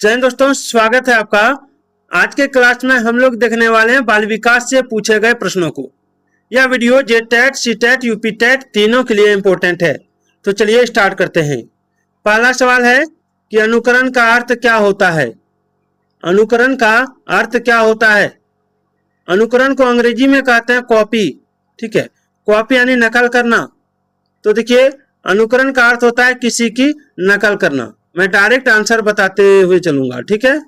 जय हिंद दोस्तों, स्वागत है आपका। आज के क्लास में हम लोग देखने वाले हैं बाल विकास से पूछे गए प्रश्नों को। यह वीडियो जेटेट, सीटेट, यूपीटेट तीनों के लिए इम्पोर्टेंट है। तो चलिए स्टार्ट करते हैं। पहला सवाल है कि अनुकरण का अर्थ क्या होता है। अनुकरण का अर्थ क्या होता है? अनुकरण को अंग्रेजी में कहते हैं कॉपी। ठीक है, कॉपी यानी नकल करना। तो देखिए, अनुकरण का अर्थ होता है किसी की नकल करना। मैं डायरेक्ट आंसर बताते हुए चलूंगा। ठीक है।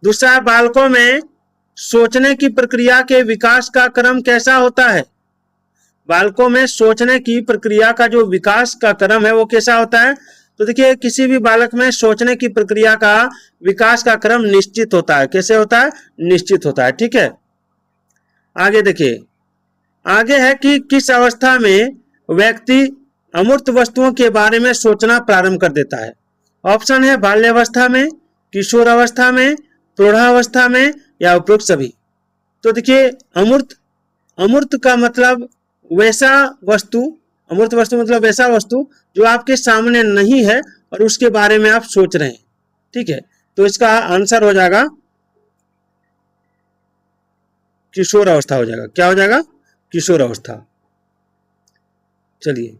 दूसरा, बालकों में सोचने की प्रक्रिया के विकास का क्रम कैसा होता है। बालकों में सोचने की प्रक्रिया का जो विकास का क्रम है वो कैसा होता है? तो देखिए, किसी भी बालक में सोचने की प्रक्रिया का विकास का क्रम निश्चित होता है। कैसे होता है? निश्चित होता है। ठीक है, आगे देखिए। आगे है कि किस अवस्था में व्यक्ति अमूर्त वस्तुओं के बारे में सोचना प्रारंभ कर देता है। ऑप्शन है बाल्यावस्था में, किशोर अवस्था में, प्रौढ़ावस्था में या उपरोक्त सभी। तो देखिए, अमूर्त का मतलब वैसा वस्तु, अमूर्त वस्तु मतलब वैसा वस्तु जो आपके सामने नहीं है और उसके बारे में आप सोच रहे हैं। ठीक है, तो इसका आंसर हो जाएगा किशोर अवस्था हो जाएगा। क्या हो जाएगा? किशोर अवस्था। चलिए,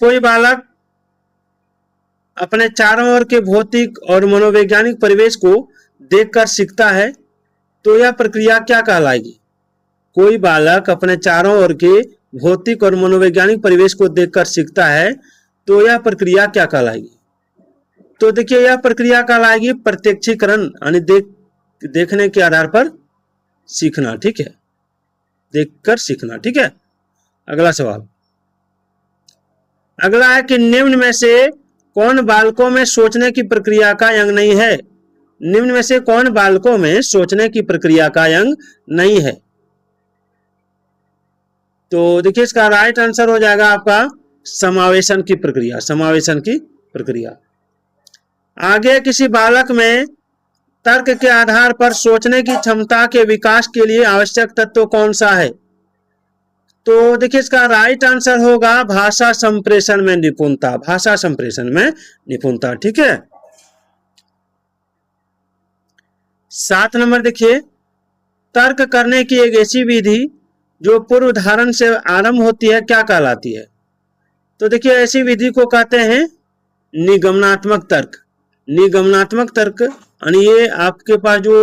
कोई बालक अपने चारों ओर के भौतिक और मनोवैज्ञानिक परिवेश को देखकर सीखता है, तो यह प्रक्रिया क्या कहलाएगी? कोई बालक अपने चारों ओर के भौतिक और मनोवैज्ञानिक परिवेश को देखकर सीखता है, तो यह प्रक्रिया क्या कहलाएगी? तो देखिए, यह प्रक्रिया कहलाएगी प्रत्यक्षीकरण, यानी देखने के आधार पर सीखना। ठीक है, देखकर सीखना। ठीक है। अगला सवाल, अगला है कि निम्न में से कौन बालकों में सोचने की प्रक्रिया का अंग नहीं है। निम्न में से कौन बालकों में सोचने की प्रक्रिया का अंग नहीं है? तो देखिए, इसका राइट आंसर हो जाएगा आपका समावेशन की प्रक्रिया। समावेशन की प्रक्रिया। आगे, किसी बालक में तर्क के आधार पर सोचने की क्षमता के विकास के लिए आवश्यक तत्व कौन सा है? तो देखिए, इसका राइट आंसर होगा भाषा संप्रेषण में निपुणता। भाषा संप्रेषण में निपुणता। ठीक है। 7 नंबर देखिए, तर्क करने की एक ऐसी विधि जो पूर्व धारण से आरंभ होती है क्या कहलाती है? तो देखिए, ऐसी विधि को कहते हैं निगमनात्मक तर्क। निगमनात्मक तर्क यानी ये आपके पास जो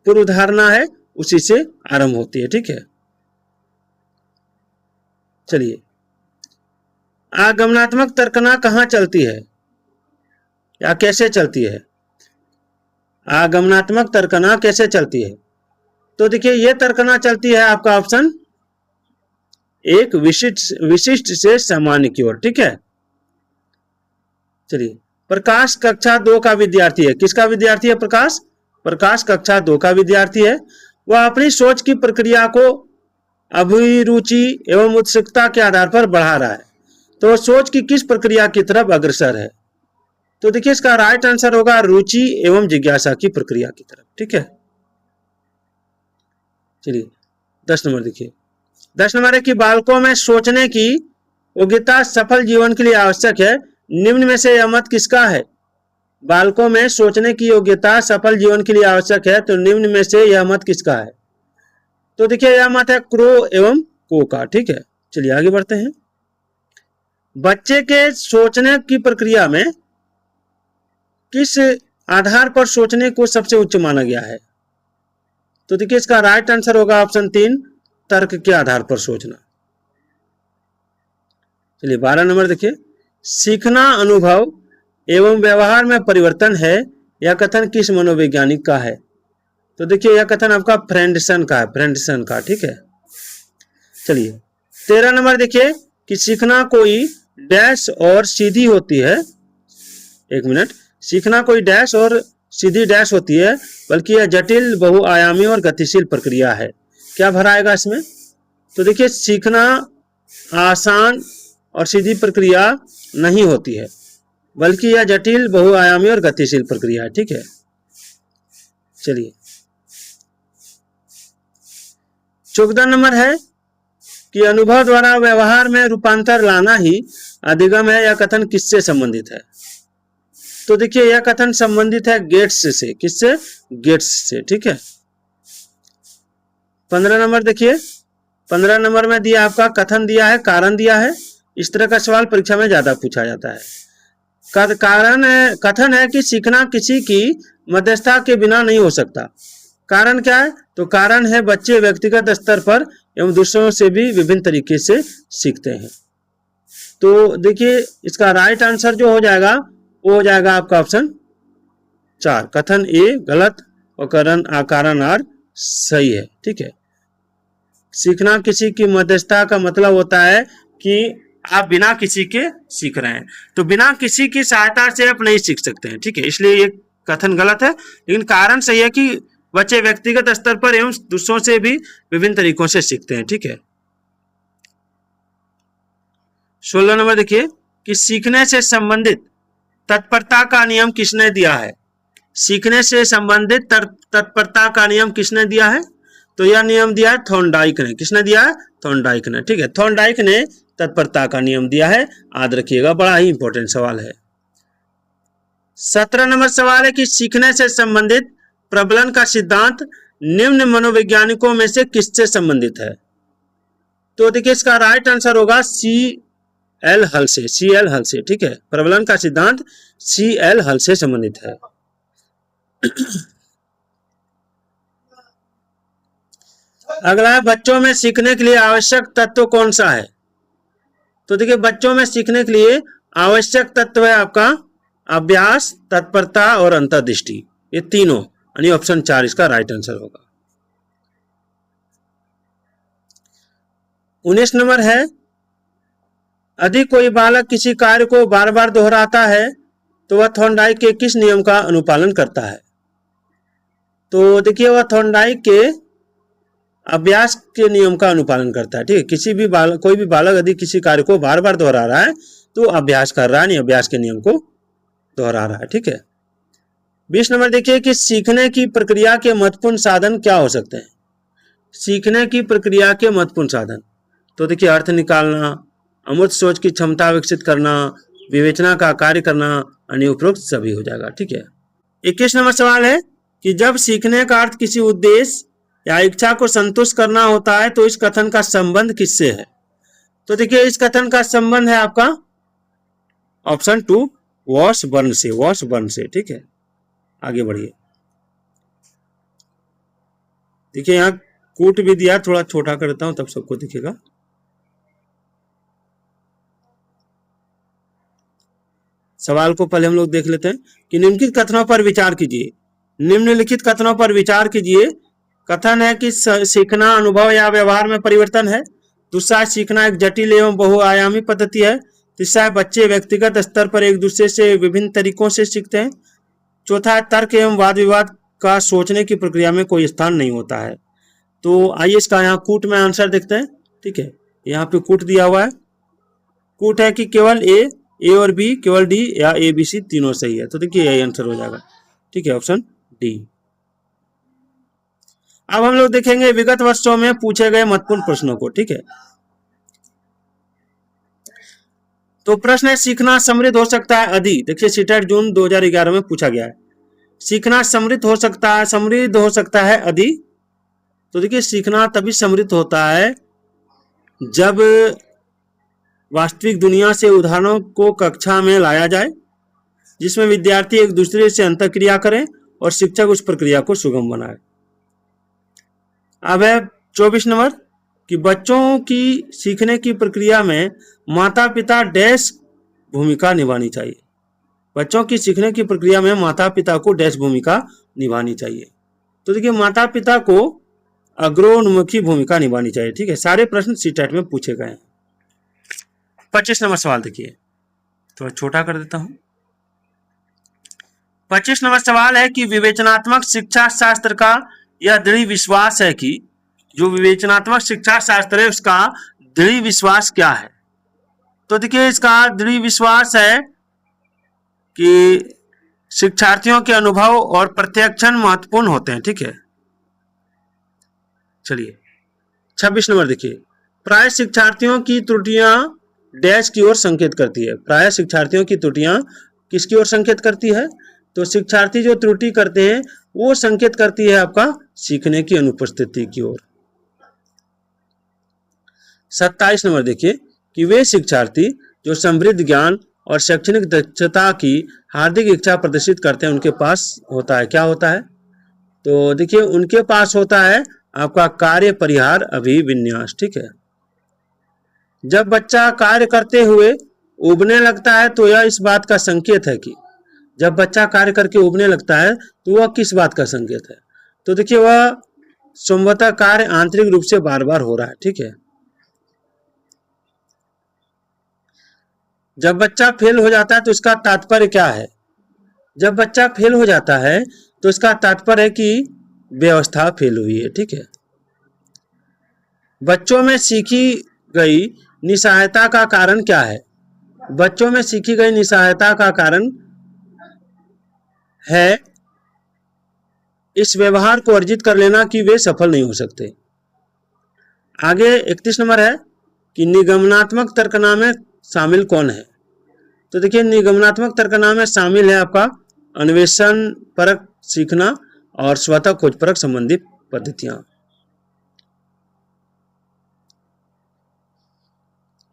पूर्व धारणा है उसी से आरंभ होती है। ठीक है। चलिए, आगमनात्मक तर्कना कहाँ चलती है या कैसे चलती है? आगमनात्मक तर्कना कैसे चलती है? तो देखिए, यह तर्कना चलती है आपका ऑप्शन एक विशिष्ट से सामान्य की ओर। ठीक है। चलिए, प्रकाश कक्षा 2 का विद्यार्थी है। किसका विद्यार्थी है प्रकाश? प्रकाश कक्षा 2 का विद्यार्थी है। वह अपनी सोच की प्रक्रिया को अभिरुचि एवं उत्सुकता के आधार पर बढ़ा रहा है, तो सोच की किस प्रक्रिया की तरफ अग्रसर है? तो देखिए, इसका राइट आंसर होगा रुचि एवं जिज्ञासा की प्रक्रिया की तरफ। ठीक है। चलिए, 10 नंबर देखिए। 10 नंबर है कि बालकों में सोचने की योग्यता सफल जीवन के लिए आवश्यक है। निम्न में से यह मत किसका है? बालकों में सोचने की योग्यता सफल जीवन के लिए आवश्यक है, तो निम्न में से यह मत किसका है? तो देखिए, यह मत है क्रो एवं को का। ठीक है। चलिए, आगे बढ़ते हैं। बच्चे के सोचने की प्रक्रिया में किस आधार पर सोचने को सबसे उच्च माना गया है? तो देखिए, इसका राइट आंसर होगा ऑप्शन 3 तर्क के आधार पर सोचना। चलिए, 12 नंबर देखिए। सीखना अनुभव एवं व्यवहार में परिवर्तन है, यह कथन किस मनोवैज्ञानिक का है? तो देखिए, यह कथन आपका फ्रेंडसन का है। फ्रेंडसन का। ठीक है। चलिए, 13 नंबर देखिए कि सीखना कोई डैश और सीधी होती है। एक मिनट, सीखना कोई डैश और सीधी डैश होती है, बल्कि यह जटिल, बहुआयामी और गतिशील प्रक्रिया है। क्या भराएगा इसमें? तो देखिए, सीखना आसान और सीधी प्रक्रिया नहीं होती है, बल्कि यह जटिल, बहुआयामी और गतिशील प्रक्रिया है। ठीक है। चलिए, 14 नंबर है कि अनुभव द्वारा व्यवहार में रूपांतर लाना ही अधिगम है, यह कथन किससे संबंधित है? तो देखिए यह कथन संबंधित है गेट्स से। किससे? गेट्स से। ठीक है। 15 नंबर देखिए, 15 नंबर में दिया आपका कथन दिया है, कारण दिया है। इस तरह का सवाल परीक्षा में ज्यादा पूछा जाता है। कारण है, कथन है कि सीखना किसी की मध्यस्थता के बिना नहीं हो सकता। कारण क्या है? तो कारण है बच्चे व्यक्तिगत स्तर पर एवं दूसरों से भी विभिन्न तरीके से सीखते हैं। तो देखिए इसका राइट आंसर जो हो जाएगा वो हो जाएगा आपका ऑप्शन 4, कथन ए गलत और कारण आर सही है। ठीक है। सीखना किसी की मध्यस्थता का मतलब होता है कि आप बिना किसी के सीख रहे हैं, तो बिना किसी की सहायता से आप नहीं सीख सकते हैं। ठीक है, इसलिए ये कथन गलत है। लेकिन कारण सही है कि बच्चे व्यक्तिगत स्तर पर एवं दूसरों से भी विभिन्न तरीकों से सीखते हैं। ठीक है। 16 नंबर देखिए कि सीखने से संबंधित तत्परता का नियम किसने दिया है? सीखने से संबंधित तत्परता का नियम किसने दिया है? तो यह नियम दिया है थॉर्नडाइक ने। किसने दिया है? थॉर्नडाइक ने। ठीक है, थॉर्नडाइक ने तत्परता का नियम दिया है, याद रखिएगा, बड़ा ही इंपॉर्टेंट सवाल है। 17 नंबर सवाल है कि सीखने से संबंधित प्रबलन का सिद्धांत निम्न मनोवैज्ञानिकों में से किससे संबंधित है? तो देखिए इसका राइट आंसर होगा C.L. हल से। C.L. हल से। ठीक है, प्रबलन का सिद्धांत C.L. हल से संबंधित है। अगला है बच्चों में सीखने के लिए आवश्यक तत्व कौन सा है? तो देखिए बच्चों में सीखने के लिए आवश्यक तत्व है आपका अभ्यास, तत्परता और अंतर्दृष्टि। ये तीनों, यानी ऑप्शन 4 इसका राइट आंसर होगा। 19 नंबर है यदि कोई बालक किसी कार्य को बार बार दोहराता है तो वह थॉर्नडाइक के किस नियम का अनुपालन करता है? तो देखिए वह थॉर्नडाइक के अभ्यास के नियम का अनुपालन करता है। ठीक है, किसी भी कोई भी बालक यदि किसी कार्य को बार बार दोहरा रहा है तो अभ्यास कर रहा है, नहीं अभ्यास के नियम को दोहरा रहा है। ठीक है। 20 नंबर देखिए कि सीखने की प्रक्रिया के महत्वपूर्ण साधन क्या हो सकते हैं? सीखने की प्रक्रिया के महत्वपूर्ण साधन, तो देखिए अर्थ निकालना, अमूर्त सोच की क्षमता विकसित करना, विवेचना का कार्य करना, अन्य उपरोक्त सभी हो जाएगा। ठीक है। 21 नंबर सवाल है कि जब सीखने का अर्थ किसी उद्देश्य या इच्छा को संतुष्ट करना होता है तो इस कथन का संबंध किससे है? तो देखिए इस कथन का संबंध है आपका ऑप्शन 2 वॉशबर्न से। वॉशबर्न से। ठीक है, आगे बढ़िए। देखिए यहाँ कूट भी दिया, थोड़ा छोटा कर देता हूं तब सबको दिखेगा। सवाल को पहले हम लोग देख लेते हैं कि निम्नलिखित कथनों पर विचार कीजिए। निम्नलिखित कथनों पर विचार कीजिए। कथन है कि सीखना अनुभव या व्यवहार में परिवर्तन है। दूसरा, सीखना एक जटिल एवं बहुआयामी पद्धति है। तीसरा, बच्चे व्यक्तिगत स्तर पर एक दूसरे से विभिन्न तरीकों से सीखते हैं। चौथा, तर्क एवं वाद विवाद का सोचने की प्रक्रिया में कोई स्थान नहीं होता है। तो आइए इसका यहाँ कूट में आंसर देखते हैं। ठीक है, यहाँ पे कूट दिया हुआ है। कूट है कि केवल ए और बी, केवल डी या ए बी सी तीनों सही है। तो देखिए यही आंसर हो जाएगा। ठीक है, ऑप्शन डी। अब हम लोग देखेंगे विगत वर्षों में पूछे गए महत्वपूर्ण प्रश्नों को। ठीक है, तो प्रश्न है सीखना समृद्ध हो सकता है यदि, देखिए सीटेट जून 2011 में पूछा गया है। सीखना समृद्ध हो सकता है यदि, तो देखिए सीखना तभी समृद्ध होता है जब वास्तविक दुनिया से उदाहरणों को कक्षा में लाया जाए, जिसमें विद्यार्थी एक दूसरे से अंतःक्रिया करें और शिक्षक उस प्रक्रिया को सुगम बनाए। अब है 24 नंबर कि बच्चों की सीखने की प्रक्रिया में माता पिता डैश भूमिका निभानी चाहिए। बच्चों की सीखने की प्रक्रिया में माता पिता को डैश भूमिका निभानी चाहिए। तो देखिए माता पिता को अग्रोन्मुखी भूमिका निभानी चाहिए। ठीक है, सारे प्रश्न सीटेट में पूछे गए हैं। 25 नंबर सवाल देखिए, थोड़ा छोटा कर देता हूं। 25 नंबर सवाल है कि विवेचनात्मक शिक्षा शास्त्र का यह दृढ़ विश्वास है कि, जो विवेचनात्मक शिक्षा शास्त्र है उसका दृढ़ विश्वास क्या है? तो देखिए इसका दृढ़ विश्वास है कि शिक्षार्थियों के अनुभव और प्रत्यक्षण महत्वपूर्ण होते हैं। ठीक है, चलिए 26 नंबर देखिए, प्राय शिक्षार्थियों की त्रुटियां डैश की ओर संकेत करती है। प्रायः शिक्षार्थियों की त्रुटियां किसकी ओर संकेत करती है? तो शिक्षार्थी जो त्रुटि करते हैं वो संकेत करती है आपका सीखने की अनुपस्थिति की ओर। 27 नंबर देखिए कि वे शिक्षार्थी जो समृद्ध ज्ञान और शैक्षणिक दक्षता की हार्दिक इच्छा प्रदर्शित करते हैं उनके पास होता है, क्या होता है? तो देखिए उनके पास होता है आपका कार्य परिहार अभिविन्यास। ठीक है, जब बच्चा कार्य करते हुए उबने लगता है तो यह इस बात का संकेत है कि जब बच्चा कार्य करके उबने लगता है तो वह किस बात का संकेत है? तो देखिए वह संभवतः कार्य आंतरिक रूप से बार बार हो रहा है। ठीक है, जब बच्चा फेल हो जाता है तो इसका तात्पर्य क्या है? जब बच्चा फेल हो जाता है तो इसका तात्पर्य है कि व्यवस्था फेल हुई है। ठीक है, बच्चों में सीखी गई निस्सहायता का कारण क्या है? बच्चों में सीखी गई निस्सहायता का कारण है इस व्यवहार को अर्जित कर लेना कि वे सफल नहीं हो सकते। आगे 31 नंबर है कि निगमनात्मक तर्कना में शामिल कौन है? तो देखिए निगमनात्मक तर्कना में शामिल है आपका अन्वेषण परक सीखना और स्वतः खोज परक संबंधी पद्धतियां।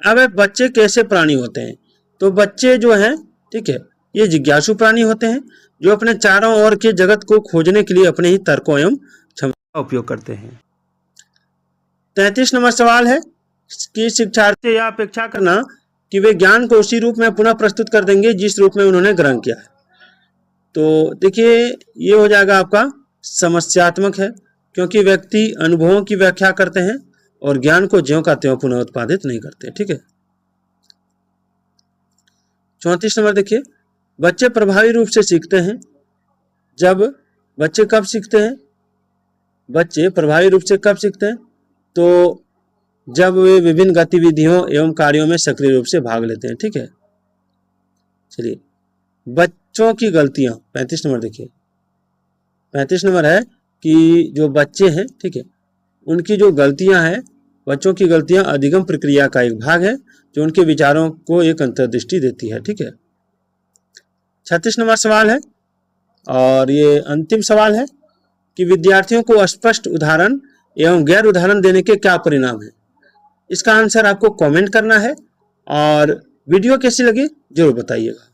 अब बच्चे कैसे प्राणी होते हैं? तो बच्चे जो हैं, ठीक है, ये जिज्ञासु प्राणी होते हैं जो अपने चारों ओर के जगत को खोजने के लिए अपने ही तर्कों एवं क्षमता का उपयोग करते हैं। 33 नंबर सवाल है कि शिक्षार्थी यह अपेक्षा करना कि वे ज्ञान को उसी रूप में पुनः प्रस्तुत कर देंगे जिस रूप में उन्होंने ग्रहण किया है। तो देखिए ये हो जाएगा आपका समस्यात्मक है, क्योंकि व्यक्ति अनुभवों की व्याख्या करते हैं और ज्ञान को ज्यों का त्यों पुनः उत्पादित नहीं करते। ठीक है, 34 नंबर देखिए बच्चे प्रभावी रूप से सीखते हैं जब बच्चे कब सीखते हैं? बच्चे प्रभावी रूप से कब सीखते हैं? तो जब वे विभिन्न गतिविधियों एवं कार्यों में सक्रिय रूप से भाग लेते हैं। ठीक है, चलिए बच्चों की गलतियां 35 नंबर देखिए। 35 नंबर है कि जो बच्चे हैं, ठीक है, उनकी जो गलतियां हैं, बच्चों की गलतियां अधिगम प्रक्रिया का एक भाग है जो उनके विचारों को एक अंतर्दृष्टि देती है। ठीक है, 36 नंबर सवाल है और ये अंतिम सवाल है कि विद्यार्थियों को स्पष्ट उदाहरण एवं गैर उदाहरण देने के क्या परिणाम है? इसका आंसर आपको कमेंट करना है और वीडियो कैसी लगी जरूर बताइएगा।